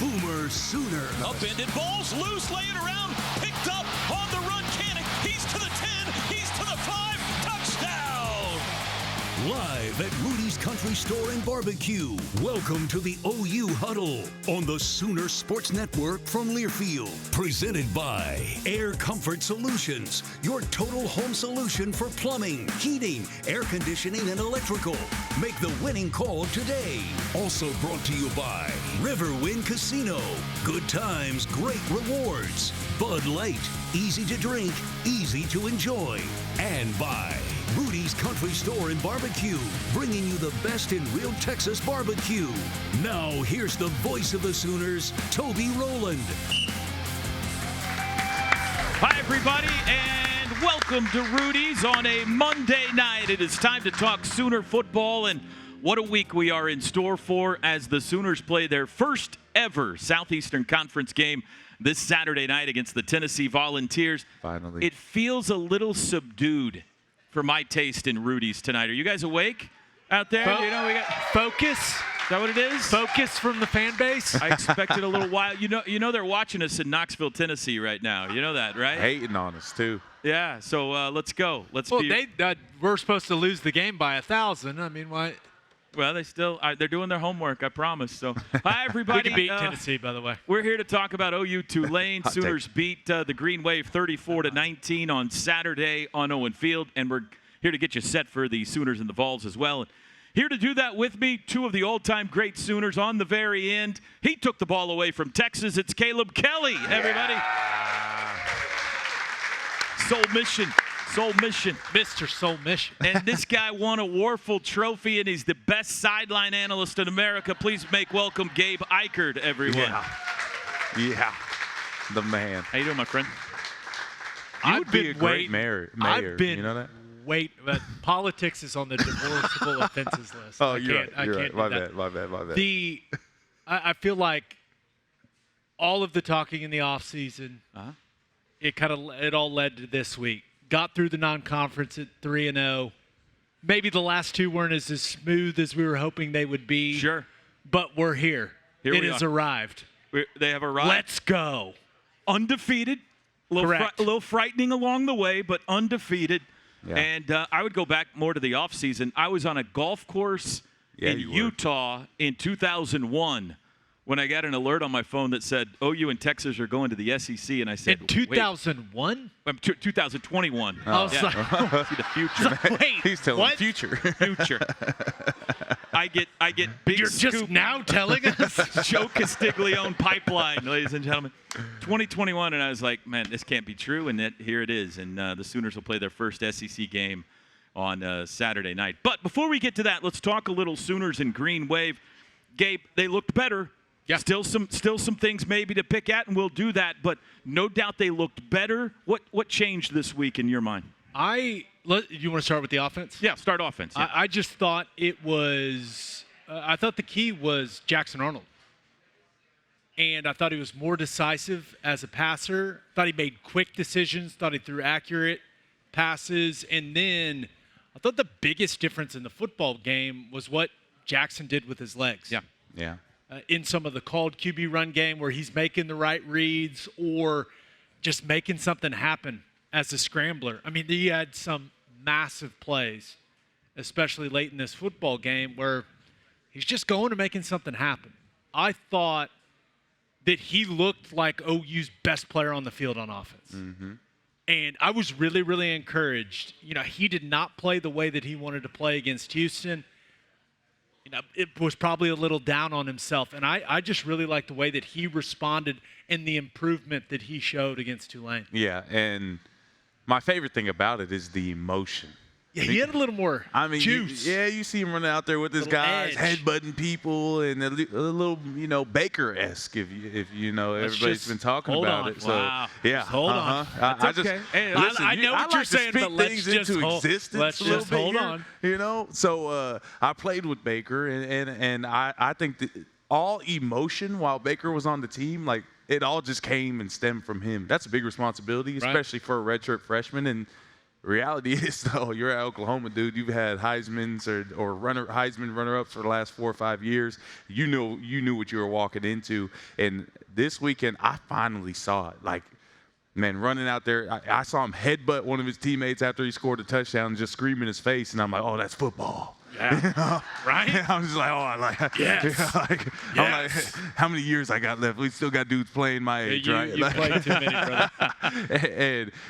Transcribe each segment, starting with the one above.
Boomer Sooner. Upended balls loose, laying around, picked up on the run. Cannon, he's to the 10, he's to the 5, touchdown! Live at Rudy's Country Store and Barbecue. Welcome to the OU Huddle on the Sooner Sports Network from Learfield. Presented by Air Comfort Solutions, your total home solution for plumbing, heating, air conditioning, and electrical. Make the winning call today. Also brought to you by Riverwind Casino. Good times, great rewards. Bud Light, easy to drink, easy to enjoy. And by Rudy's Country Store and Barbecue, bringing you the best in real Texas barbecue. Now, here's the voice of the Sooners, Toby Rowland. Hi, everybody, and welcome to Rudy's on a Monday night. It is time to talk Sooner football, and what a week we are in store for as the Sooners play their first ever Southeastern Conference game this Saturday night against the Tennessee Volunteers. Finally. It feels a little subdued for my taste in Rudy's tonight. Are you guys awake out there? You know, we got focus. Is that what it is? Focus from the fan base. I expected a little while. You know they're watching us in Knoxville, Tennessee right now. You know that, right? Hating on us, too. Yeah, so let's go. Well, we're supposed to lose the game by 1,000. I mean, why? Well, they're doing their homework, I promise. So, hi, everybody. We can beat Tennessee, by the way. We're here to talk about OU Tulane. Sooners beat the Green Wave 34-19 on Saturday on Owen Field, and we're here to get you set for the Sooners and the Vols as well. And here to do that with me, two of the all-time great Sooners on the very end. He took the ball away from Texas. It's Caleb Kelly, everybody. Soul Mission. Mr. Soul Mission. And this guy won a Warfel Trophy, and he's the best sideline analyst in America. Please make welcome Gabe Eichert, everyone. Yeah. The man. How you doing, my friend? You would be a great mayor. You know that? But politics is on the divorceable offenses list. Oh, you're right. I can't My do that. bad. I feel like all of the talking in the offseason, it all led to this week. Got through the non-conference at 3-0. Maybe the last two weren't as smooth as we were hoping they would be. Sure. But we're here. It has arrived. They have arrived. Let's go. Undefeated. A little frightening along the way, but undefeated. Yeah. And I would go back more to the offseason. I was on a golf course in Utah in 2001 when I got an alert on my phone that said OU and Texas are going to the SEC, and I said, in 2001? 2021. I was like, see the future. Wait, he's telling what? the future. Future. I get big You're scoop. just now telling us? Joe Castiglione pipeline, ladies and gentlemen. 2021, and I was like, man, this can't be true, and here it is. And the Sooners will play their first SEC game on Saturday night. But before we get to that, let's talk a little Sooners and Green Wave. Gabe, they looked better. Yeah. Still some things maybe to pick at, and we'll do that. But no doubt they looked better. What changed this week in your mind? You want to start with the offense? Yeah, start offense. Yeah. I just thought it was I thought the key was Jackson Arnold. And I thought he was more decisive as a passer. Thought he made quick decisions. Thought he threw accurate passes. And then I thought the biggest difference in the football game was what Jackson did with his legs. Yeah. In some of the called QB run game where he's making the right reads or just making something happen as a scrambler. I mean, he had some massive plays, especially late in this football game, where he's just going and making something happen. I thought that he looked like OU's best player on the field on offense. Mm-hmm. And I was really, really encouraged. You know, he did not play the way that he wanted to play against Houston. You know, it was probably a little down on himself. And I just really liked the way that he responded and the improvement that he showed against Tulane. Yeah, and my favorite thing about it is the emotion. Yeah, he had a little more juice. You see him running out there with his guys, headbutting people, and a little, Baker-esque, if you know, everybody's been talking about it. Wow. So, yeah. Hold on. That's okay. I know what you're saying, but let's just hold on. You know, so I played with Baker, and I think that all emotion while Baker was on the team, like, it all just came and stemmed from him. That's a big responsibility, especially for a redshirt freshman. And reality is, though, you're at Oklahoma, dude. You've had Heisman runner-ups for the last 4 or 5 years. You knew what you were walking into. And this weekend, I finally saw it. Like, man, running out there, I saw him headbutt one of his teammates after he scored a touchdown and just scream in his face. And I'm like, oh, that's football. Yeah. Right? I'm just like, oh, I like, yes. I'm like, how many years I got left? We still got dudes playing my age, right? You played too many, brother.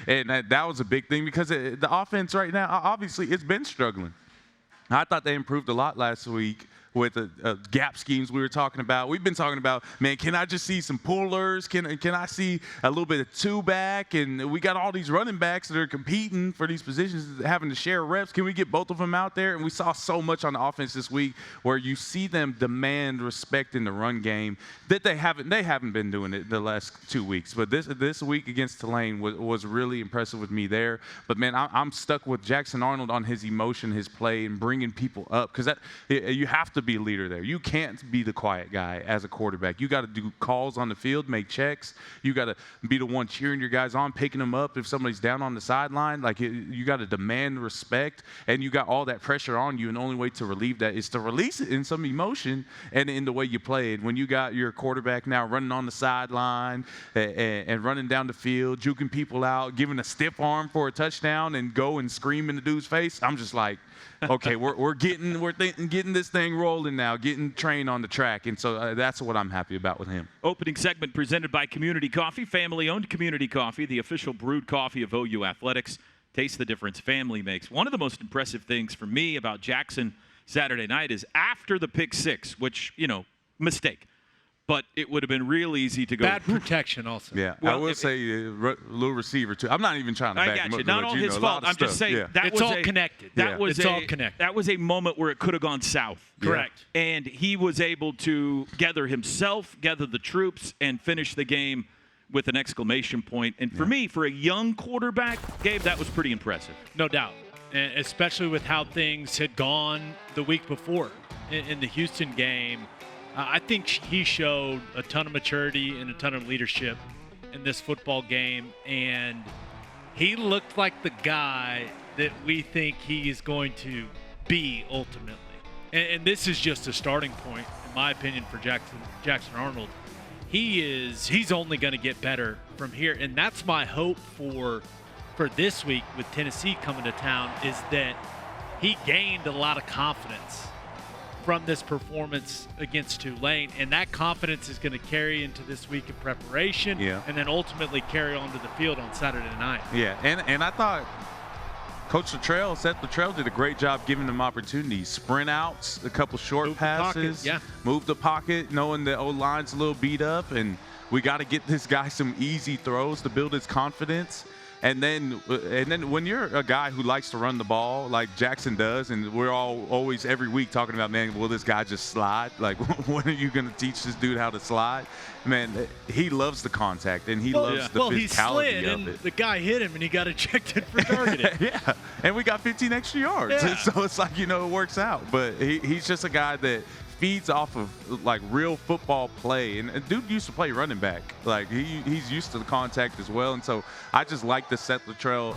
and that was a big thing because the offense right now, obviously, it's been struggling. I thought they improved a lot last week with the gap schemes we were talking about. We've been talking about, man, can I just see some pullers? Can I see a little bit of two-back? And we got all these running backs that are competing for these positions, having to share reps. Can we get both of them out there? And we saw so much on the offense this week where you see them demand respect in the run game that they haven't been doing it the last 2 weeks. But this week against Tulane was really impressive with me there. But, man, I'm stuck with Jackson Arnold on his emotion, his play, and bringing people up because you have to be a leader there. You can't be the quiet guy as a quarterback. You got to do calls on the field, make checks. You got to be the one cheering your guys on, picking them up if somebody's down on the sideline. Like you got to demand respect, and you got all that pressure on you, and the only way to relieve that is to release it in some emotion and in the way you play it. When you got your quarterback now running on the sideline and running down the field, juking people out, giving a stiff arm for a touchdown and go and scream in the dude's face, I'm just like, okay, we're getting this thing rolling now, getting trained on the track, and so that's what I'm happy about with him. Opening segment presented by Community Coffee, family-owned Community Coffee, the official brewed coffee of OU Athletics. Taste the difference family makes. One of the most impressive things for me about Jackson Saturday night is after the pick six, which, mistake. But it would have been real easy to go. Bad protection also. Yeah, well, I will say little receiver too. I'm not even trying to back him up. I got you. Not all his fault. I'm just saying it's all connected. It's all connected. That was a moment where it could have gone south. Correct. And he was able to gather himself, gather the troops, and finish the game with an exclamation point. And for me, for a young quarterback, Gabe, that was pretty impressive. No doubt, and especially with how things had gone the week before in the Houston game. I think he showed a ton of maturity and a ton of leadership in this football game, and he looked like the guy that we think he is going to be ultimately. And this is just a starting point, in my opinion, for Jackson Arnold. He's only going to get better from here, and that's my hope for this week with Tennessee coming to town, is that he gained a lot of confidence from this performance against Tulane, and that confidence is going to carry into this week of preparation, and then ultimately carry on to the field on Saturday night. Yeah, and I thought Coach Seth Luttrell did a great job giving them opportunities. Sprint outs, a couple short passes, move the pocket, knowing the O-line's a little beat up, and we got to get this guy some easy throws to build his confidence. And then when you're a guy who likes to run the ball like Jackson does, and we're always every week talking about, man, will this guy just slide? Like, when are you going to teach this dude how to slide? Man, he loves the contact, and he loves the physicality he slid, of and it. The guy hit him, and he got ejected for targeting. Yeah, and we got 15 extra yards. Yeah. So it's like, it works out. But he's just a guy that feeds off of like real football play, and dude used to play running back. Like he's used to the contact as well, and so I just like the Seth Luttrell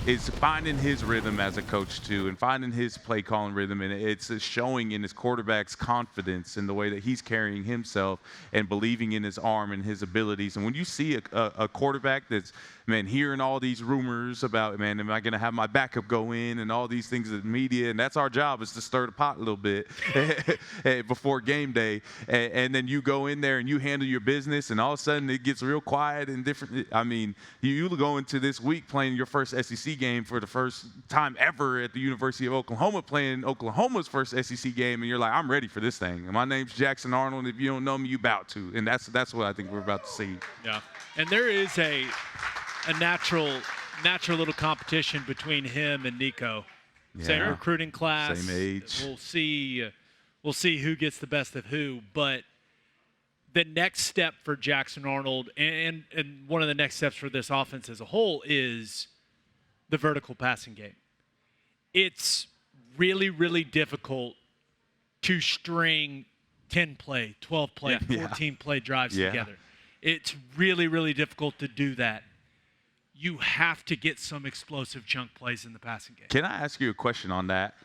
is finding his rhythm as a coach too, and finding his play calling rhythm, and it's showing in his quarterback's confidence in the way that he's carrying himself and believing in his arm and his abilities. And when you see a quarterback that's, man, hearing all these rumors about, man, am I going to have my backup go in and all these things in the media, and that's our job, is to stir the pot a little bit before game day, and then you go in there and you handle your business, and all of a sudden it gets real quiet and different. I mean, you go into this week playing your first SEC game for the first time ever at the University of Oklahoma, playing Oklahoma's first SEC game, and you're like, I'm ready for this thing. And my name's Jackson Arnold. If you don't know me, you about to. And that's what I think we're about to see. Yeah, and there is a natural little competition between him and Nico. Yeah. Same recruiting class. Same age. We'll see who gets the best of who. But the next step for Jackson Arnold, and one of the next steps for this offense as a whole, is the vertical passing game. It's really, really difficult to string 10-play, 12-play, 14-play drives together. It's really, really difficult to do that. you have to get some explosive chunk plays in the passing game. Can I ask you a question on that?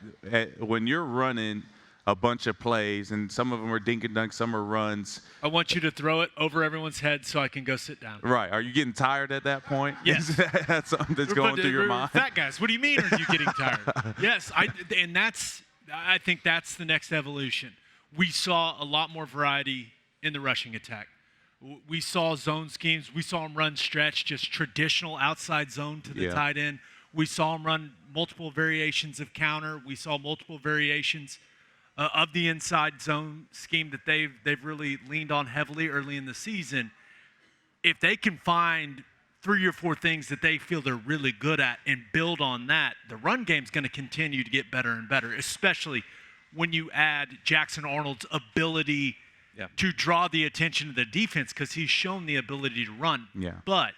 When you're running a bunch of plays, and some of them are dink and dunk, some are runs. I want you to throw it over everyone's head so I can go sit down. Right. Are you getting tired at that point? Yes. Is that something that's going through your mind? Fat guys, what do you mean are you getting tired? Yes, I think that's the next evolution. We saw a lot more variety in the rushing attack. We saw zone schemes. We saw them run stretch, just traditional outside zone to the tight end. We saw them run multiple variations of counter. We saw multiple variations of the inside zone scheme that they've really leaned on heavily early in the season. If they can find 3 or 4 things that they feel they're really good at and build on that, the run game's going to continue to get better and better, especially when you add Jackson Arnold's ability to draw the attention of the defense, because he's shown the ability to run. Yeah. But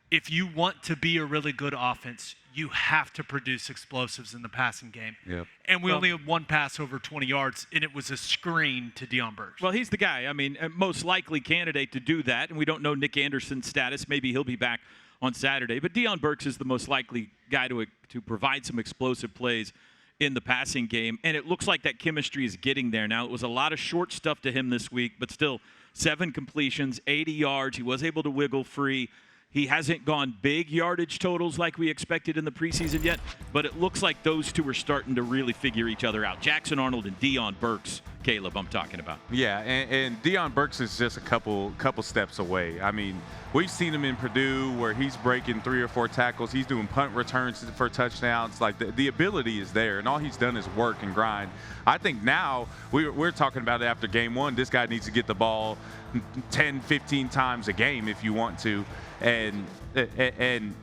if you want to be a really good offense, you have to produce explosives in the passing game. Yep. And we only had one pass over 20 yards, and it was a screen to Deion Burks. Well, he's the guy. I mean, most likely candidate to do that, and we don't know Nick Anderson's status. Maybe he'll be back on Saturday. But Deion Burks is the most likely guy to provide some explosive plays in the passing game, and it looks like that chemistry is getting there. Now, it was a lot of short stuff to him this week, but still 7 completions, 80 yards. He was able to wiggle free. He hasn't gone big yardage totals like we expected in the preseason yet, but it looks like those two are starting to really figure each other out. Jackson Arnold and Deion Burks, Caleb, I'm talking about. Yeah, and Deion Burks is just a couple steps away. I mean, we've seen him in Purdue where he's breaking 3 or 4 tackles. He's doing punt returns for touchdowns. Like, the ability is there, and all he's done is work and grind. I think now we're talking about it after game 1. This guy needs to get the ball 10, 15 times a game if you want to. And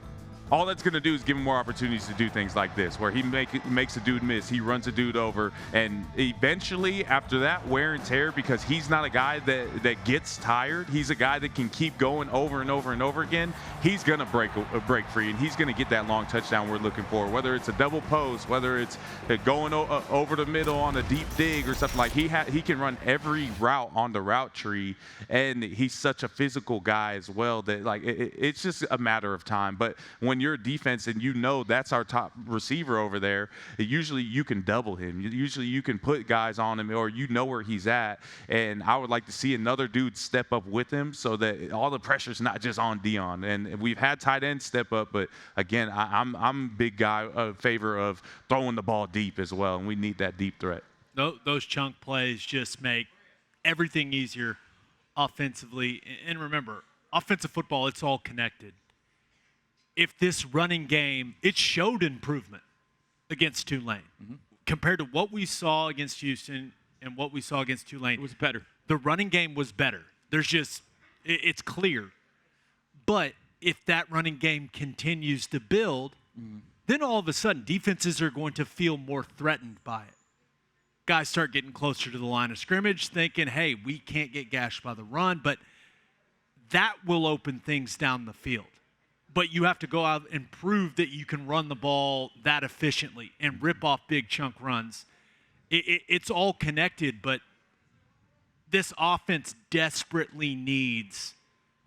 all that's going to do is give him more opportunities to do things like this, where he makes a dude miss, he runs a dude over, and eventually after that wear and tear, because he's not a guy that gets tired, he's a guy that can keep going over and over and over again, he's going to break free, and he's going to get that long touchdown we're looking for, whether it's a double post, whether it's going over the middle on a deep dig or something. Like, he can run every route on the route tree, and he's such a physical guy as well that, like, it's just a matter of time. But when you're a defense and you know that's our top receiver over there, usually you can double him. Usually you can put guys on him, or you know where he's at. And I would like to see another dude step up with him so that all the pressure's not just on Deion. And we've had tight ends step up, but again, I'm a big guy in favor of throwing the ball deep as well, and we need that deep threat. Those chunk plays just make everything easier offensively. And remember, offensive football, it's all connected. If this running game, it showed improvement against Tulane. Mm-hmm. Compared to what we saw against Houston and what we saw against Tulane. It was better. The running game was better. It's clear. But if that running game continues to build, then all of a sudden defenses are going to feel more threatened by it. Guys start getting closer to the line of scrimmage, thinking, hey, we can't get gashed by the run, but that will open things down the field. But you have to go out and prove that you can run the ball that efficiently and rip off big chunk runs. It's all connected, but this offense desperately needs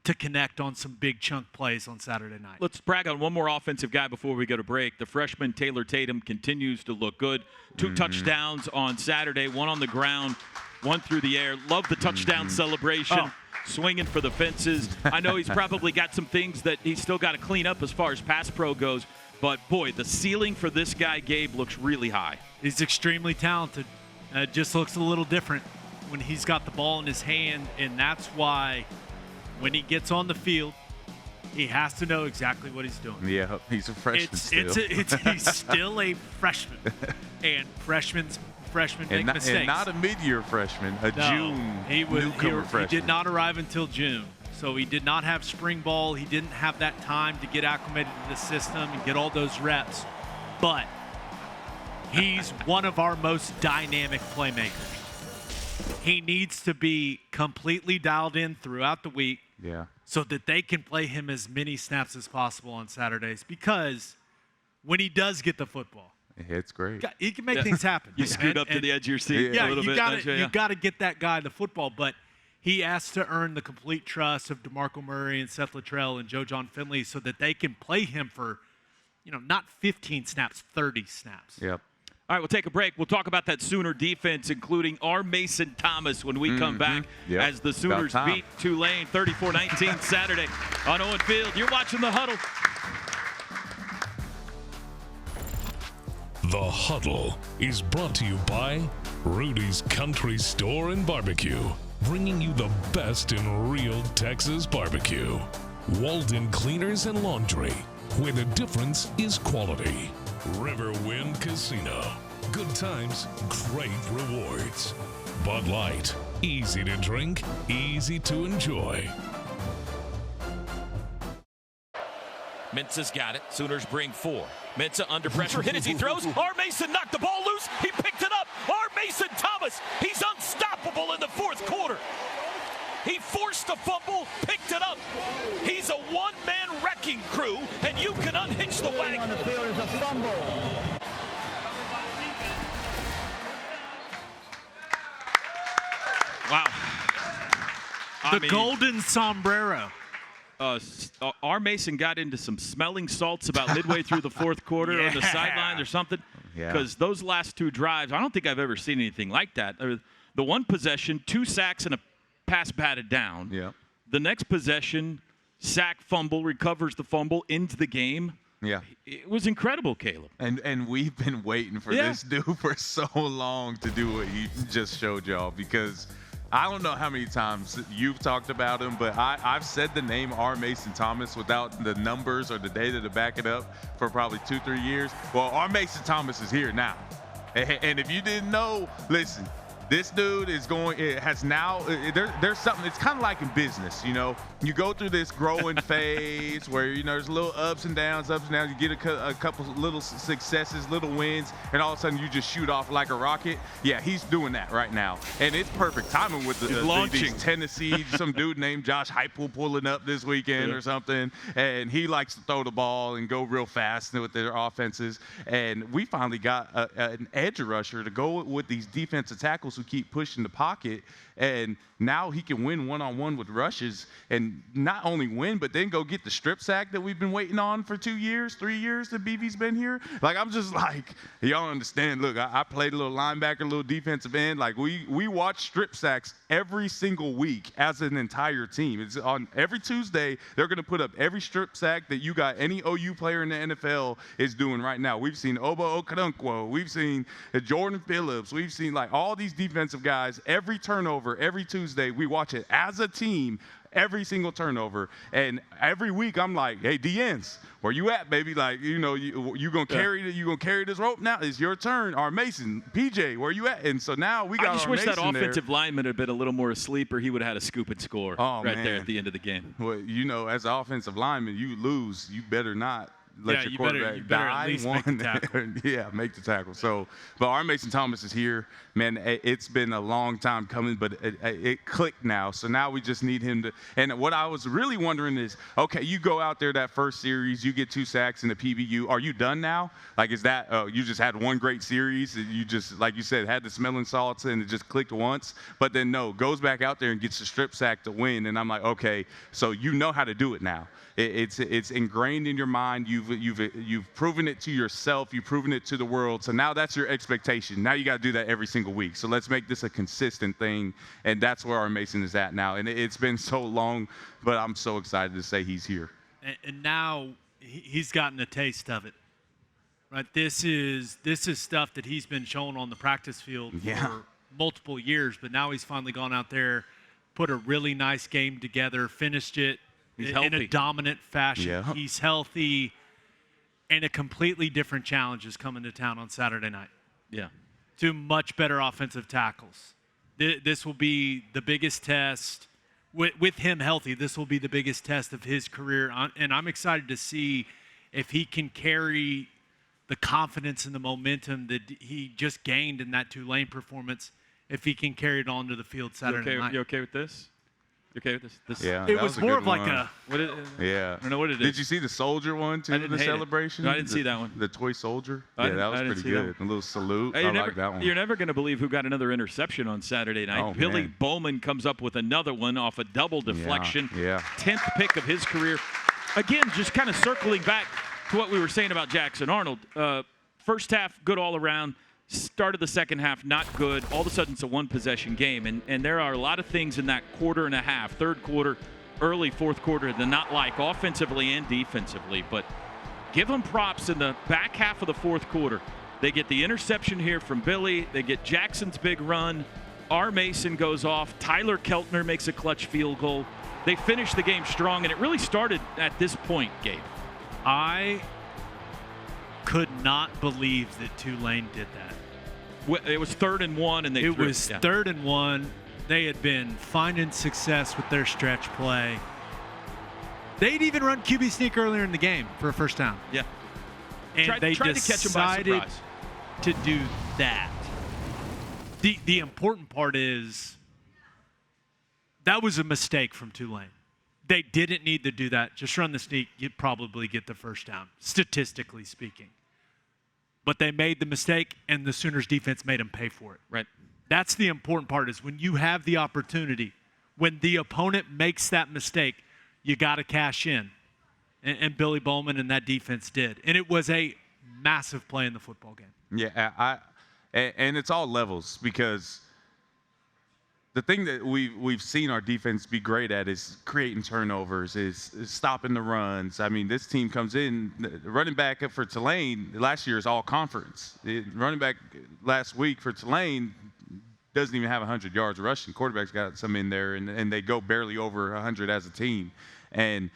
to connect on some big chunk plays on Saturday night. Let's brag on one more offensive guy before we go to break. The freshman Taylor Tatum continues to look good. 2 touchdowns on Saturday, 1 on the ground, 1 through the air. Love the touchdown celebration. Swinging for the fences. I know he's probably got some things that he's still got to clean up as far as pass pro goes, but boy, the ceiling for this guy, Gabe, looks really high. He's extremely talented. It just looks a little different when he's got the ball in his hand, and that's why when he gets on the field, he has to know exactly what he's doing. Yeah, he's a freshman still. He's still a freshman, and freshmen make mistakes. And not a mid-year freshman, June newcomer freshman. He did not arrive until June, so he did not have spring ball. He didn't have that time to get acclimated to the system and get all those reps. But he's one of our most dynamic playmakers. He needs to be completely dialed in throughout the week so that they can play him as many snaps as possible on Saturdays, because when he does get the football, it's great. He can make things happen. You scoot up to the edge of your seat a little bit. You got to get that guy the football, but he has to earn the complete trust of DeMarco Murray and Seth Luttrell and Joe John Finley so that they can play him for, not 15 snaps, 30 snaps. Yep. All right, we'll take a break. We'll talk about that Sooner defense, including our Mason Thomas when we come back as the Sooners beat Tulane 34-19 Saturday on Owen Field. You're watching The Huddle. The Huddle is brought to you by Rudy's Country Store and Barbecue, bringing you the best in real Texas barbecue. Walden Cleaners and Laundry, where the difference is quality. Riverwind Casino, good times, great rewards. Bud Light, easy to drink, easy to enjoy. Mensah's got it. Sooners bring 4. Mensah under pressure. Hit as he throws. R. Mason knocked the ball loose. He picked it up. R. Mason Thomas. He's unstoppable in the fourth quarter. He forced the fumble, picked it up. He's a one-man wrecking crew, and you can unhitch the wagon. On the field is a fumble. Wow. The golden sombrero. R. Mason got into some smelling salts about midway through the fourth quarter on the sideline or something. Because those last 2 drives, I don't think I've ever seen anything like that. The one possession, 2 sacks and a pass batted down. Yeah. The next possession, sack, fumble, recovers the fumble into the game. Yeah. It was incredible, Caleb. And we've been waiting for this dude for so long to do what he just showed y'all, because I don't know how many times you've talked about him, but I've said the name R. Mason Thomas without the numbers or the data to back it up for probably 2-3 years. Well, R. Mason Thomas is here now. And if you didn't know, listen, this dude is going, it has now, there's something, it's kind of like in business, you go through this growing phase where, there's little ups and downs, you get a couple little successes, little wins, and all of a sudden you just shoot off like a rocket. Yeah, he's doing that right now. And it's perfect timing with these Tennessee, some dude named Josh Heupel pulling up this weekend or something, and he likes to throw the ball and go real fast with their offenses. And we finally got an edge rusher to go with these defensive tackles who keep pushing the pocket, and now he can win one-on-one with rushes, and not only win, but then go get the strip sack that we've been waiting on for 2 years, 3 years that BV's been here. Like, I'm just like, y'all understand, look, I played a little linebacker, a little defensive end. Like, we watch strip sacks every single week as an entire team. It's on every Tuesday, they're going to put up every strip sack that you got any OU player in the NFL is doing right now. We've seen Obo Okadunkwo, we've seen Jordan Phillips, we've seen like all these defensive guys, every turnover, every Tuesday, we watch it as a team, every single turnover. And every week I'm like, hey, DNs, where you at, baby? Like, you gonna carry this rope now? It's your turn. Our Mason, PJ, where you at? And so now we got I just our wish Mason that offensive lineman had been a little more asleep, or he would have had a scoop and score there at the end of the game. Well, as an offensive lineman, you lose, you better not let your quarterback you better die. at least make the tackle. Yeah, make the tackle. So, but R. Mason Thomas is here. Man, it's been a long time coming, but it clicked now. So now we just need him to. And what I was really wondering is, okay, you go out there that first series, you get 2 sacks in the PBU. Are you done now? Like, is that you just had one great series? You just, like you said, had the smelling salts and it just clicked once. But then no, goes back out there and gets the strip sack to win. And I'm like, okay, so you know how to do it now. It's ingrained in your mind. You've proven it to yourself. You've proven it to the world. So now that's your expectation. Now you got to do that every single week. So let's make this a consistent thing, and that's where our Mason is at now. And it's been so long, but I'm so excited to say he's here. And now he's gotten a taste of it. Right? This is stuff that he's been shown on the practice field for multiple years, but now he's finally gone out there, put a really nice game together, finished it. He's in healthy. a dominant fashion. Yeah. He's healthy, and a completely different challenge is coming to town on Saturday night. Yeah. 2 much better offensive tackles. This will be the biggest test. With him healthy, this will be the biggest test of his career, and I'm excited to see if he can carry the confidence and the momentum that he just gained in that Tulane performance, if he can carry it onto the field Saturday night. You okay with this? You okay with this? Yeah, It that was a more good of like one. a. What is, Yeah. I don't know what it is. Did you see the soldier one too? I didn't The hate it. celebration. No, I didn't see that one. The toy soldier. I Yeah, didn't- that I was didn't pretty see that good. A little salute. Hey, I you're like that one. You're never going to believe who got another interception on Saturday night. Oh, Billy man. Bowman comes up with another one off a double deflection. Yeah. 10th pick of his career. Again, just kind of circling back to what we were saying about Jackson Arnold. First half, good all around. Start of the second half, not good. All of a sudden, it's a one-possession game. And there are a lot of things in that quarter and a half, third quarter, early fourth quarter, that not like offensively and defensively. But give them props in the back half of the fourth quarter. They get the interception here from Billy. They get Jackson's big run. R. Mason goes off. Tyler Keltner makes a clutch field goal. They finish the game strong, and it really started at this point, Gabe. I could not believe that Tulane did that. It was 3rd and 1, and they It threw was yeah. 3rd and 1. They had been finding success with their stretch play. They'd even run QB sneak earlier in the game for a first down. Yeah. And they tried to catch him by decided surprise. to do that. The important part is that was a mistake from Tulane. They didn't need to do that. Just run the sneak. You'd probably get the first down, statistically speaking. But they made the mistake, and the Sooners defense made them pay for it. Right. That's the important part, is when you have the opportunity, when the opponent makes that mistake, you got to cash in. And Billy Bowman and that defense did. And it was a massive play in the football game. Yeah, and it's all levels, because the thing that we've seen our defense be great at is creating turnovers, is stopping the runs. I mean, this team comes in, running back for Tulane last year is all conference. Running back last week for Tulane doesn't even have 100 yards rushing. Quarterback's got some in there, and they go barely over 100 as a team. And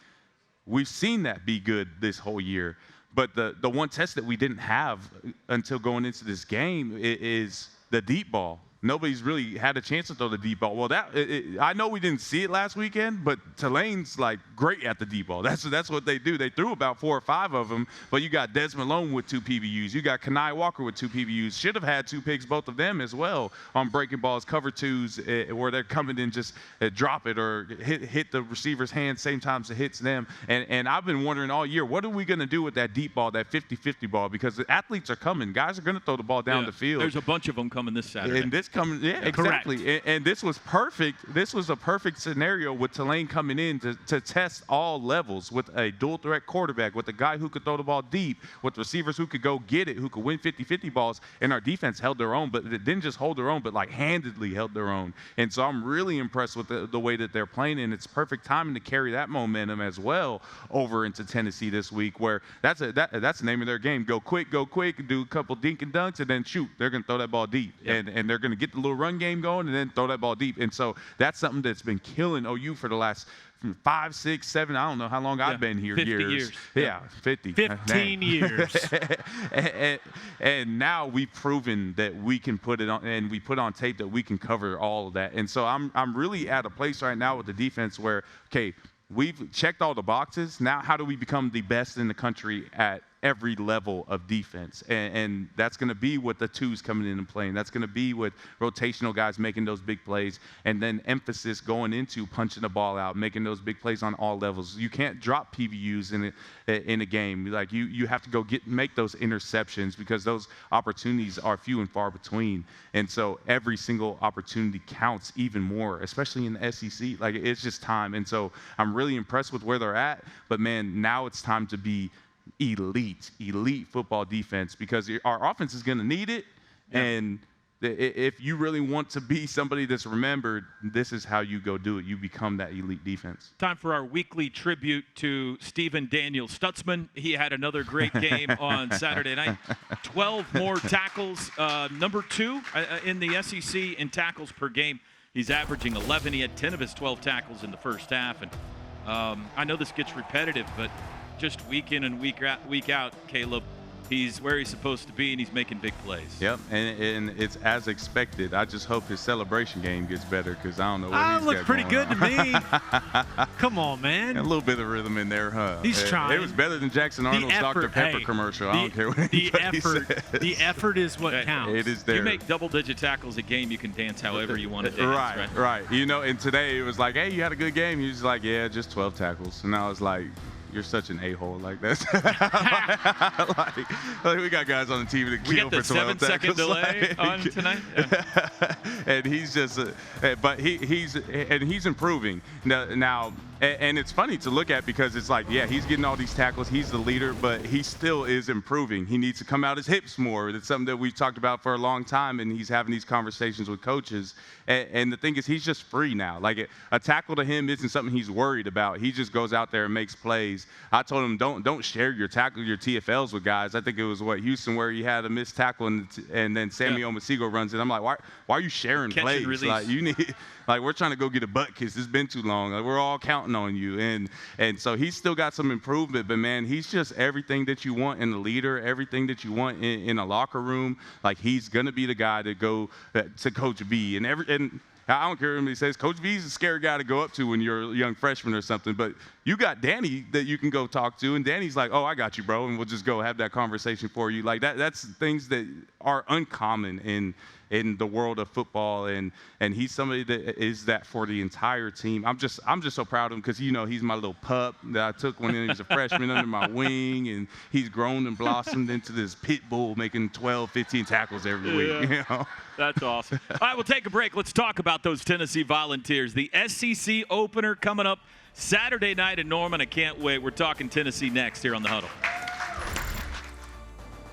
we've seen that be good this whole year. But the one test that we didn't have until going into this game is the deep ball. Nobody's really had a chance to throw the deep ball. Well, I know we didn't see it last weekend, but Tulane's like great at the deep ball. That's what they do. They threw about 4 or 5 of them, but you got Des Malone with 2 PBUs. You got Kenai Walker with 2 PBUs. Should have had 2 picks, both of them as well, on breaking balls, cover 2s, where they're coming in just drop it or hit the receiver's hand same time as it hits them. And I've been wondering all year, what are we going to do with that deep ball, that 50-50 ball? Because the athletes are coming. Guys are going to throw the ball down the field. There's a bunch of them coming this Saturday. And this coming, yeah, exactly. And this was perfect. This was a perfect scenario with Tulane coming in to test all levels with a dual threat quarterback, with a guy who could throw the ball deep, with receivers who could go get it, who could win 50-50 balls. And our defense held their own, but it didn't just hold their own, but like handedly held their own. And so I'm really impressed with the way that they're playing, and it's perfect timing to carry that momentum as well over into Tennessee this week, where that's the name of their game. Go quick, do a couple dink and dunks, and then shoot. They're going to throw that ball deep. Yep. And they're going to get the little run game going and then throw that ball deep. And so that's something that's been killing OU for the last 5, 6, 7, I don't know how long I've been here. 50 years. Yeah, 50. 15 years. and now we've proven that we can put it on, and we put on tape that we can cover all of that. And so I'm really at a place right now with the defense where, okay, we've checked all the boxes. Now how do we become the best in the country at every level of defense? And that's going to be with the 2s coming in and playing. That's going to be with rotational guys making those big plays, and then emphasis going into punching the ball out, making those big plays on all levels. You can't drop PBUs in a game. Like you have to go make those interceptions, because those opportunities are few and far between. And so every single opportunity counts even more, especially in the SEC. Like, it's just time. And so I'm really impressed with where they're at. But man, now it's time to be elite football defense, because our offense is going to need it. Yeah. And if you really want to be somebody that's remembered, this is how you go do it. You become that elite defense. Time for our weekly tribute to Stephen Daniel Stutzman. He had another great game on Saturday night. 12 more tackles. Number 2 in the SEC in tackles per game. He's averaging 11. He had 10 of his 12 tackles in the first half. And I know this gets repetitive, but just week in and week out, Caleb, He's where he's supposed to be, and he's making big plays. Yep, and it's as expected. I just hope his celebration game gets better because I don't know what he's got looked pretty going good on. to me. Come on, man. A little bit of rhythm in there, huh? He's trying. It was better than Jackson Arnold's Dr. Pepper commercial. I don't care what anybody says. The effort is what counts. It is there. You make double-digit tackles a game, you can dance however you want to dance. Right. You know, and today it was like, hey, you had a good game. He was like, yeah, just 12 tackles. And I was like, you're such an a-hole. Like that's like we got guys on the TV that kill for 12 tackles. We got the 7-second delay on tonight. Yeah. And he's just, but he's improving now. And it's funny to look at because it's like, yeah, he's getting all these tackles. He's the leader, but he still is improving. He needs to come out his hips more. That's something that we've talked about for a long time, and he's having these conversations with coaches. And the thing is, he's just free now. Like a tackle to him isn't something he's worried about. He just goes out there and makes plays. I told him, don't share your TFLs with guys. I think it was Houston where he had a missed tackle and then Sammy Omosigho runs it. I'm like, why are you sharing Catch plays? and release. Like you need. Like, we're trying to go get a butt kiss. It's been too long. Like, we're all counting on you. And so he's still got some improvement. But, man, he's just everything that you want in a leader, everything that you want in a locker room. Like, he's going to be the guy to go to Coach B. And I don't care what anybody says. Coach B is a scary guy to go up to when you're a young freshman or something. But you got Danny that you can go talk to. And Danny's like, oh, I got you, bro. And we'll just go have that conversation for you. Like, that's things that are uncommon in the world of football, and he's somebody that is that for the entire team. I'm just so proud of him because, you know, he's my little pup that I took when he was a freshman under my wing, and he's grown and blossomed into this pit bull making 12, 15 tackles every week. You know? That's awesome. All right, we'll take a break. Let's talk about those Tennessee Volunteers. The SEC opener coming up Saturday night in Norman. I can't wait. We're talking Tennessee next here on The Huddle.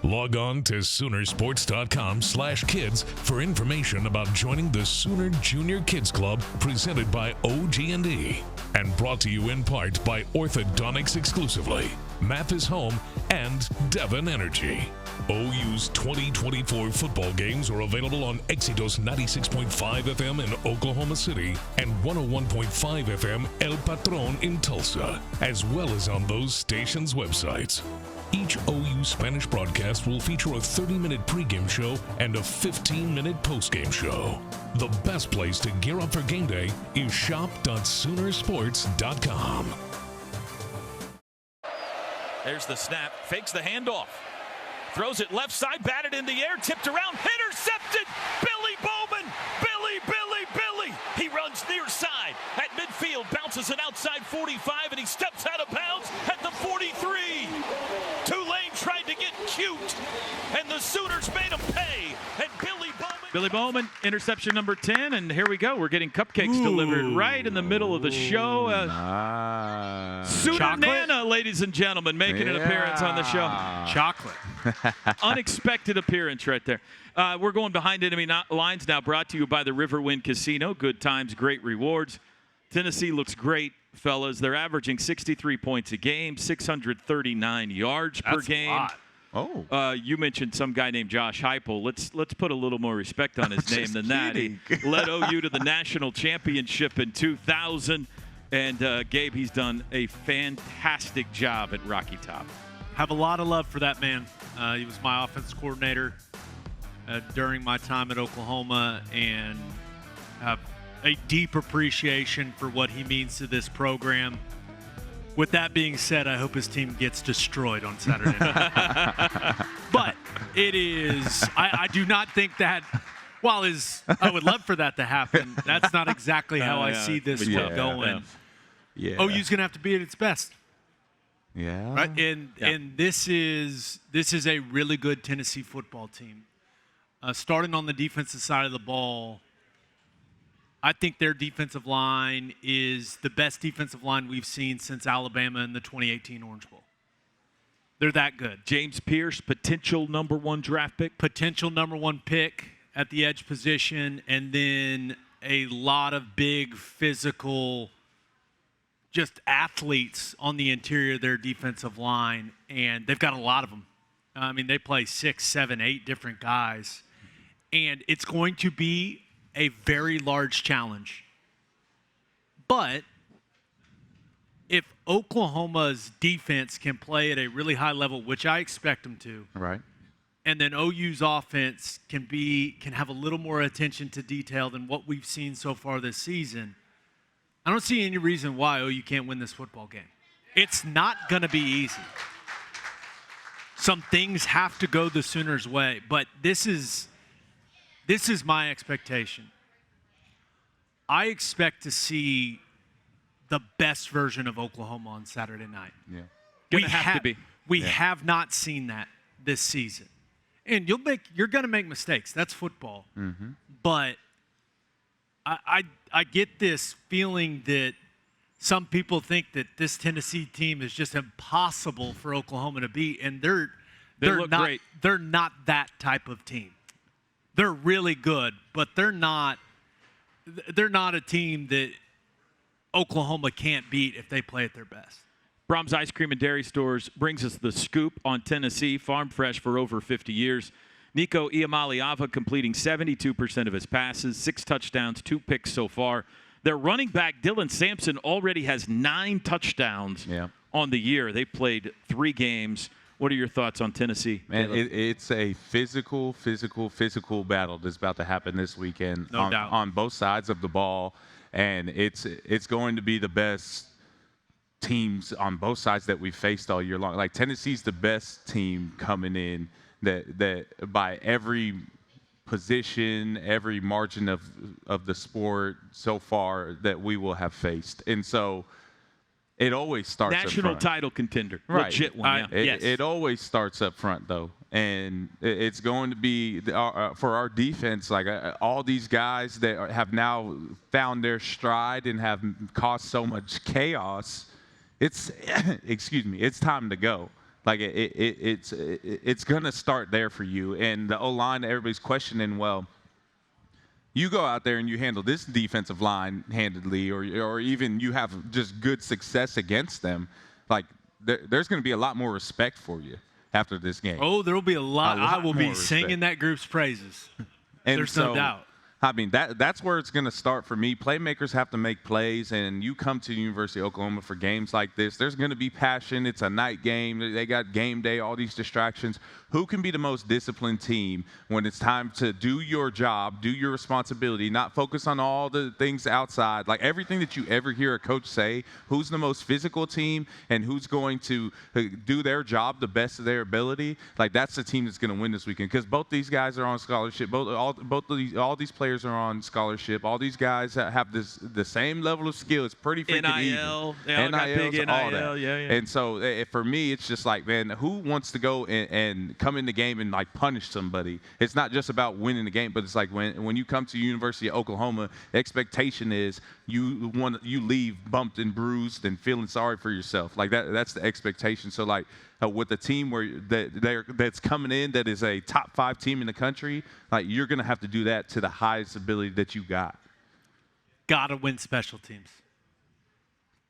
Log on to Soonersports.com/kids for information about joining the Sooner Junior Kids Club presented by OG&E and brought to you in part by Orthodontics exclusively, Mathis Home, and Devon Energy. OU's 2024 football games are available on Exodus 96.5 FM in Oklahoma City and 101.5 FM El Patron in Tulsa, as well as on those stations' websites. Each OU Spanish broadcast will feature a 30-minute pregame show and a 15-minute postgame show. The best place to gear up for game day is shop.soonersports.com. There's the snap, fakes the handoff. Throws it left side, batted in the air, tipped around, intercepted. Billy Bowman, Billy. He runs near side at midfield, bounces an outside 45, and he steps out of bounds at the 43. Tulane tried to get cute, and the Sooners made him pay. And Billy Bowman, interception number 10, and here we go. We're getting cupcakes delivered right in the middle of the show. Sooner Chocolate? Nana, ladies and gentlemen, making an appearance on the show. Chocolate. Unexpected appearance right there. We're going behind enemy lines now, brought to you by the Riverwind Casino. Good times, great rewards. Tennessee looks great, fellas. They're averaging 63 points a game, 639 yards per game. That's a lot. Oh. You mentioned some guy named Josh Heupel. Let's put a little more respect on his name than that. He led OU to the national championship in 2000. And, Gabe, he's done a fantastic job at Rocky Top. Have a lot of love for that man. He was my offense coordinator during my time at Oklahoma, and have a deep appreciation for what he means to this program. With that being said, I hope his team gets destroyed on Saturday night. But it is, I do not think that, while I would love for that to happen, that's not exactly how I see this one going. Yeah. OU's going to have to be at its best. Yeah. Right? And this is a really good Tennessee football team. Starting on the defensive side of the ball, I think their defensive line is the best defensive line we've seen since Alabama in the 2018 Orange Bowl. They're that good. James Pierce, potential number 1 draft pick. Potential number 1 pick at the edge position, and then a lot of big physical, just athletes on the interior of their defensive line, and they've got a lot of them. I mean, they play 6, 7, 8 different guys, and it's going to be a very large challenge. But if Oklahoma's defense can play at a really high level, which I expect them to, Right. and then OU's offense can have a little more attention to detail than what we've seen so far this season, I don't see any reason why OU can't win this football game. It's not going to be easy. Some things have to go the Sooners' way, but this is my expectation. I expect to see the best version of Oklahoma on Saturday night. Yeah. Gonna have to be. We have not seen that this season. And you're going to make mistakes. That's football. Mm-hmm. But I get this feeling that some people think that this Tennessee team is just impossible for Oklahoma to beat, and they're look not great. They're not that type of team. They're really good, but they're not a team that Oklahoma can't beat if they play at their best. Brahms Ice Cream and Dairy Stores brings us the scoop on Tennessee, farm fresh for over 50 years. Nico Iamaleava completing 72% of his passes, 6 touchdowns, 2 picks so far. Their running back, Dylan Sampson, already has 9 touchdowns on the year. They played 3 games. What are your thoughts on Tennessee? Man, it's a physical battle that's about to happen this weekend No doubt. on both sides of the ball, and it's going to be the best teams on both sides that we faced all year long. Like, Tennessee's the best team coming in that by every position, every margin of the sport so far that we will have faced. And so it always starts National up front. title contender. Right. Legit one, yeah. Yes. It always starts up front, though. And it's going to be, for our defense, like all these guys that have now found their stride and have caused so much chaos, it's time to go. Like, it's going to start there for you. And the O-line, everybody's questioning, well, you go out there and you handle this defensive line handedly, or even you have just good success against them, like, there's going to be a lot more respect for you after this game. Oh, there will be a lot. I will be more singing respect. that group's praises. And There's so, no doubt. I mean, that's where it's going to start for me. Playmakers have to make plays, and you come to the University of Oklahoma for games like this. There's going to be passion. It's a night game. They got game day, all these distractions. Who can be the most disciplined team when it's time to do your job, do your responsibility, not focus on all the things outside? Like, everything that you ever hear a coach say, who's the most physical team and who's going to do their job the best of their ability, like, that's the team that's going to win this weekend, because both these guys are on scholarship. All these players are on scholarship. All these guys have the same level of skill. It's pretty freaking even. NIL. They all got big NIL. All that. Yeah. And so for me, it's just like, man, who wants to go and come in the game and, like, punish somebody? It's not just about winning the game, but it's like when you come to University of Oklahoma, the expectation is you leave bumped and bruised and feeling sorry for yourself. Like, that's the expectation. So, like, with a team that's coming in that is a top 5 team in the country, like, you're going to have to do that to the highest ability that you got. Got to win special teams.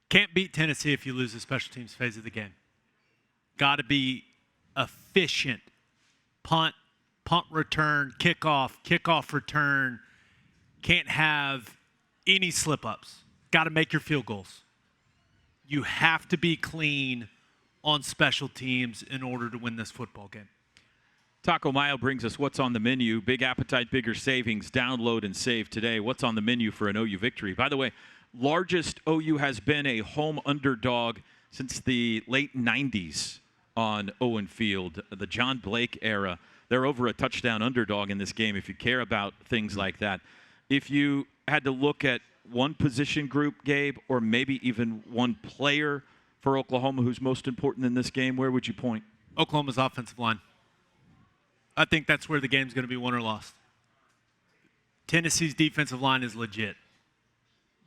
Can't beat Tennessee if you lose the special teams phase of the game. Got to be efficient. Punt return, kickoff return. Can't have any slip-ups. Got to make your field goals. You have to be clean on special teams in order to win this football game. Taco Mayo brings us what's on the menu. Big appetite, bigger savings. Download and save today. What's on the menu for an OU victory? By the way, largest OU has been a home underdog since the late 90s on Owen Field, the John Blake era. They're over a touchdown underdog in this game if you care about things like that. If you had to look at one position group, Gabe, or maybe even one player for Oklahoma who's most important in this game, where would you point? Oklahoma's offensive line. I think that's where the game's going to be won or lost. Tennessee's defensive line is legit.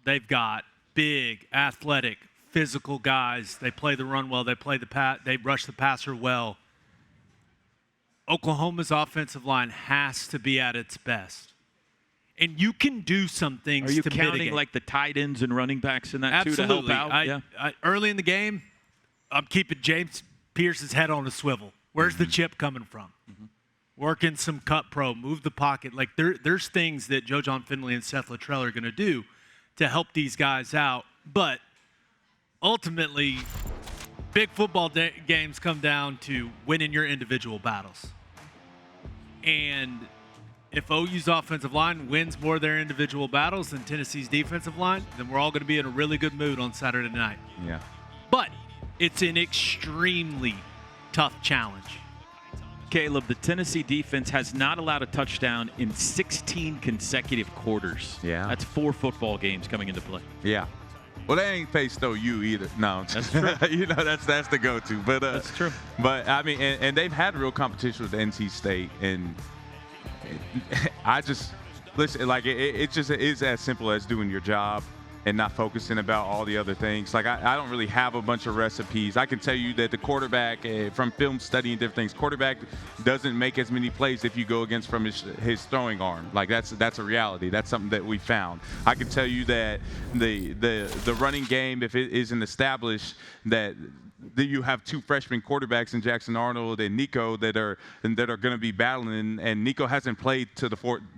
They've got big, athletic, physical guys. They play the run well. They rush the passer well. Oklahoma's offensive line has to be at its best. And you can do some things Are you to counting mitigate. like the tight ends and running backs in that Absolutely. too to help out? I, early in the game, I'm keeping James Pierce's head on a swivel. Where's the chip coming from? Working some cut pro, move the pocket. Like, there's things that Joe John Finley and Seth Luttrell are going to do to help these guys out. But ultimately, big football games come down to winning your individual battles. And if OU's offensive line wins more of their individual battles than Tennessee's defensive line, then we're all going to be in a really good mood on Saturday night. Yeah. But it's an extremely tough challenge. Caleb, the Tennessee defense has not allowed a touchdown in 16 consecutive quarters. Yeah. That's 4 football games coming into play. Yeah. Well, they ain't faced OU either. No, that's true. That's the go-to. But that's true. But I mean, and they've had real competition with NC State, and I just listen. Like it just is as simple as doing your job and not focusing about all the other things. Like I don't really have a bunch of recipes. I can tell you that the quarterback, from film studying different things, quarterback doesn't make as many plays if you go against from his throwing arm. Like that's a reality. That's something that we found. I can tell you that the running game, if it isn't established, that you have 2 freshman quarterbacks in Jackson Arnold and Nico that are going to be battling, and Nico hasn't played to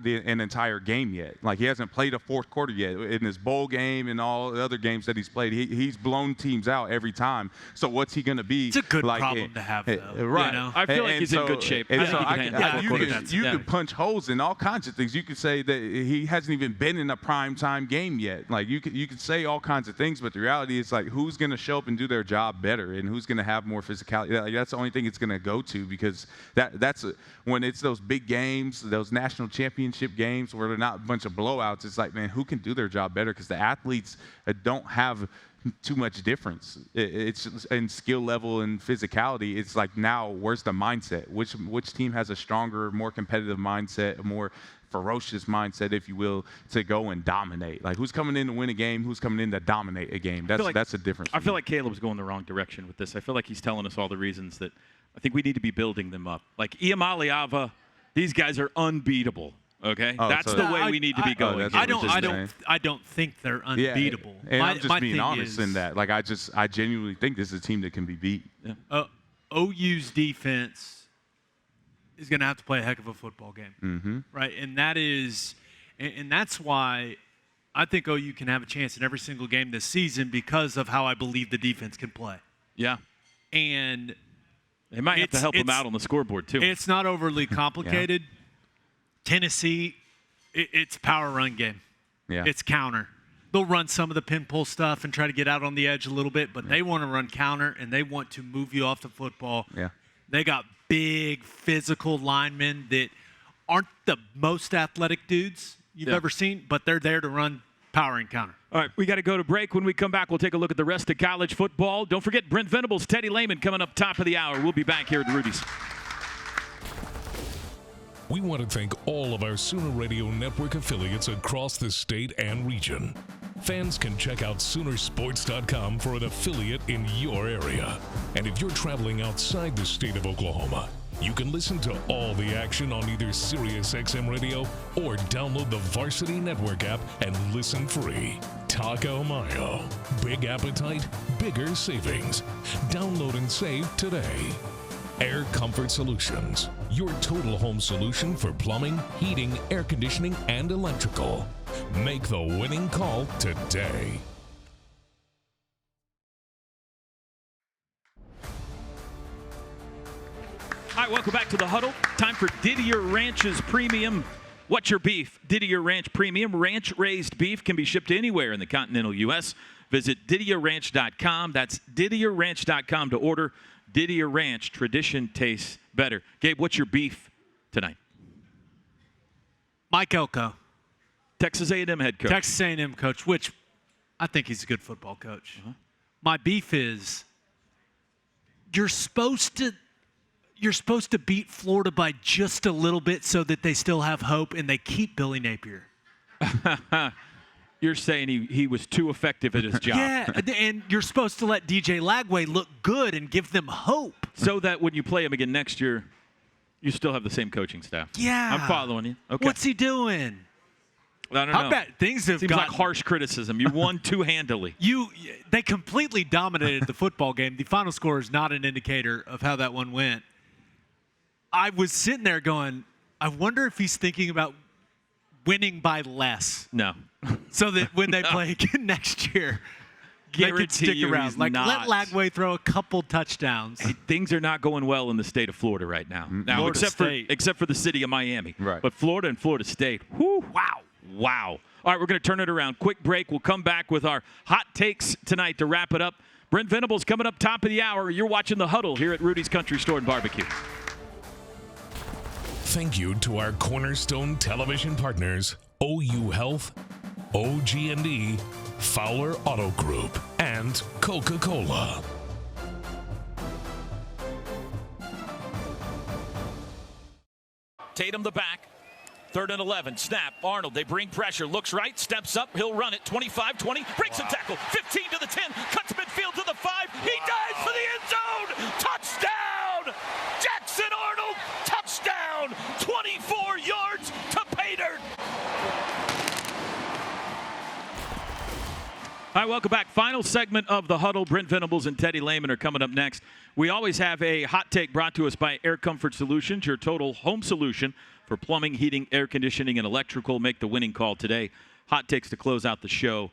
an entire game yet. Like he hasn't played a fourth quarter yet in his bowl game and all the other games that he's played. He's blown teams out every time. So what's he going to be? It's a good like, problem to have, though. Right. You know? I feel like he's in good shape. And I so think he can handle you could punch holes in all kinds of things. You could say that he hasn't even been in a prime time game yet. Like you could say all kinds of things, but the reality is like who's going to show up and do their job better, and who's going to have more physicality. Like, that's the only thing it's going to go to, because that's when it's those big games, those national championship games where they're not a bunch of blowouts. It's like, man, who can do their job better? Because the athletes don't have too much difference. It's in skill level and physicality. It's like, now where's the mindset? Which team has a stronger, more competitive mindset, a more ferocious mindset, if you will, to go and dominate? Like, who's coming in to win a game? Who's coming in to dominate a game? That's a difference. I feel like Caleb's going the wrong direction with this. I feel like he's telling us all the reasons that I think we need to be building them up. Like Iamaleava, these guys are unbeatable. Okay, that's the way we need to be going. I don't think they're unbeatable. Yeah, and I'm just being honest in that. Like I genuinely think this is a team that can be beat. Yeah. OU's defense is going to have to play a heck of a football game, right? And that's why I think OU can have a chance in every single game this season, because of how I believe the defense can play. Yeah, and they might have to help them out on the scoreboard too. It's not overly complicated. Yeah. Tennessee, it's power run game. Yeah, it's counter. They'll run some of the pin pull stuff and try to get out on the edge a little bit, but they want to run counter and they want to move you off the football. Yeah, they got big physical linemen that aren't the most athletic dudes you've ever seen, but they're there to run power and counter. All right, we got to go to break. When we come back, we'll take a look at the rest of college football. Don't forget Brent Venables, Teddy Lehman coming up top of the hour. We'll be back here at Rudy's. We want to thank all of our Sooner Radio Network affiliates across the state and region. Fans can check out Soonersports.com for an affiliate in your area. And if you're traveling outside the state of Oklahoma, you can listen to all the action on either SiriusXM Radio or download the Varsity Network app and listen free. Taco Mayo. Big appetite, bigger savings. Download and save today. Air Comfort Solutions, your total home solution for plumbing, heating, air conditioning, and electrical. Make the winning call today. All right, welcome back to the Huddle. Time for Didier Ranch's Premium. What's your beef? Didier Ranch Premium. Ranch-raised beef can be shipped anywhere in the continental U.S. Visit DidierRanch.com. That's DidierRanch.com to order. Didier Ranch, tradition tastes better. Gabe, what's your beef tonight? Mike Elko. Texas A&M head coach. Texas A&M coach, which I think he's a good football coach. My beef is you're supposed to beat Florida by just a little bit so that they still have hope, and they keep Billy Napier. You're saying he was too effective at his job. Yeah, and you're supposed to let DJ Lagway look good and give them hope. So that when you play him again next year, you still have the same coaching staff. Yeah. I'm following you. Okay. What's he doing? I don't know. I bet things have Seems like harsh criticism. You won too handily. They completely dominated the football game. The final score is not an indicator of how that one went. I was sitting there going, I wonder if he's thinking about winning by less. No. So that when they play again next year, guarantee stick you around. he's Like, not. let Lagway throw a couple touchdowns. Hey, things are not going well in the state of Florida right now. Now, Florida State. except for the city of Miami. Right. But Florida and Florida State, whew, wow. All right, we're going to turn it around. Quick break. We'll come back with our hot takes tonight to wrap it up. Brent Venables coming up top of the hour. You're watching The Huddle here at Rudy's Country Store and Barbecue. Thank you to our cornerstone television partners, OU Health, OG&E, Fowler Auto Group, and Coca-Cola. Tatum the back. 3rd and 11. Snap. Arnold. They bring pressure. Looks right. Steps up. He'll run it. 25, 20. Breaks a tackle. 15 to the 10. Cuts midfield to the 5. He dives for the end zone. Touchdown. Jackson Arnold. Touchdown. 24 yards to pay dirt. All right, welcome back. Final segment of The Huddle. Brent Venables and Teddy Lehman are coming up next. We always have a hot take brought to us by Air Comfort Solutions, your total home solution for plumbing, heating, air conditioning, and electrical. Make the winning call today. Hot takes to close out the show.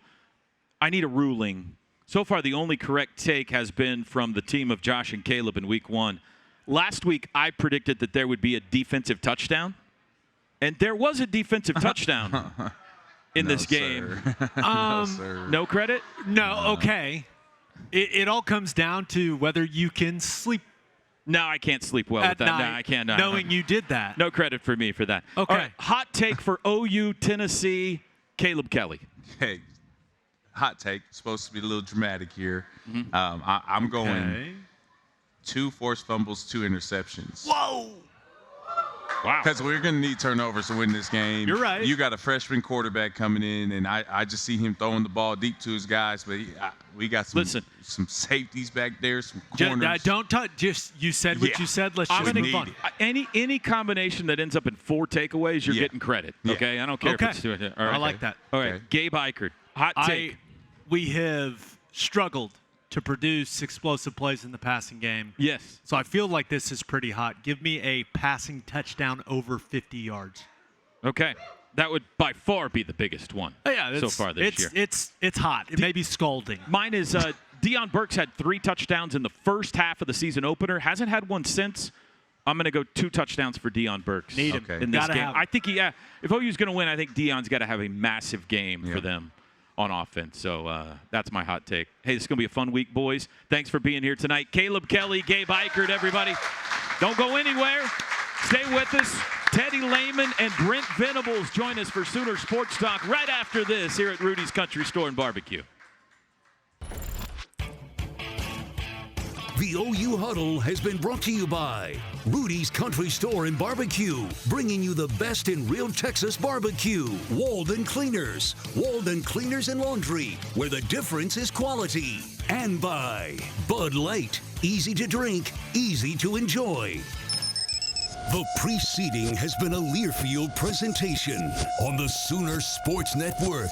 I need a ruling. So far, the only correct take has been from the team of Josh and Caleb in Week 1. Last week, I predicted that there would be a defensive touchdown, and there was a defensive touchdown in this game. No, sir. No credit? No, okay. It all comes down to whether you can sleep No, I can't sleep well at with that. night No, I can't. No, knowing you did that. no credit for me for that. Okay. All right, hot take for OU Tennessee, Caleb Kelly. Hey, hot take. Supposed to be a little dramatic here. Mm-hmm. I'm going Okay. 2 forced fumbles, 2 interceptions. Whoa! Wow. Because we're going to need turnovers to win this game. You're right. You got a freshman quarterback coming in, and I just see him throwing the ball deep to his guys. But we got some safeties back there, some corners. Don't touch. Just you said what Yeah. you said. Let's I'm just gonna move need on. it. Any combination that ends up in 4 takeaways, you're Yeah. getting credit. Yeah. Okay, I don't care Okay. if it's doing it. All right. I like that. All right, Okay. Gabe Eichert, hot take. We have struggled to produce explosive plays in the passing game. Yes. So I feel like this is pretty hot. Give me a passing touchdown over 50 yards. Okay, that would by far be the biggest one. So far this year. It's hot. It may be scalding. Mine is Deion Burks had 3 touchdowns in the first half of the season opener. Hasn't had one since. I'm going to go 2 touchdowns for Deion Burks Need him. Okay. in this Gotta game. have him. I think if OU's going to win, I think Deion's got to have a massive game for them on offense. So that's my hot take. Hey, this is going to be a fun week, boys. Thanks for being here tonight. Caleb Kelly, Gabe Eichert, everybody. Don't go anywhere. Stay with us. Teddy Lehman and Brent Venables join us for Sooner Sports Talk right after this here at Rudy's Country Store and Barbecue. The OU Huddle has been brought to you by Rudy's Country Store and Barbecue, bringing you the best in real Texas barbecue. Walden Cleaners and Laundry, where the difference is quality. And by Bud Light, easy to drink, easy to enjoy. The preceding has been a Learfield presentation on the Sooner Sports Network.